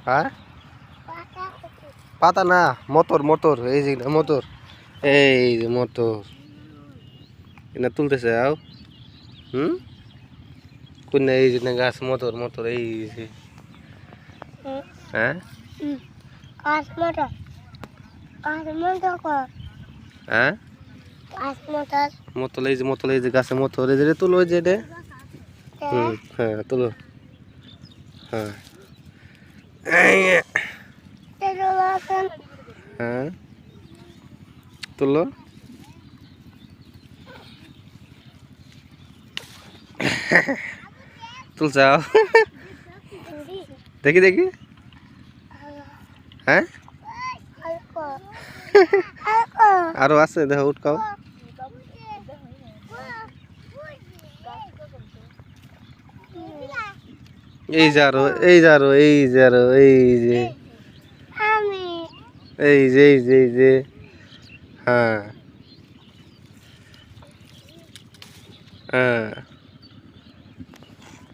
হ্যাঁ পাতা না মোটর মোটর এই যে মোটর এই যে মোটর এটা তুলতেছে আও কোন এই যে গাছ মোটর মোটর এই যে হ্যাঁ গাছ মোটর হ্যাঁ মোটর এই যে গাছে মোটর এই যে তুলো যে রে হ্যাঁ তুলো হ্যাঁ হ্যাঁ তুলো তুলছাও দেখি দেখি হ্যাঁ আরো আছে দেখো উঠকাও এই যে আরো এই যে আরো এই যে আরো এই যে এই যে হ্যাঁ হ্যাঁ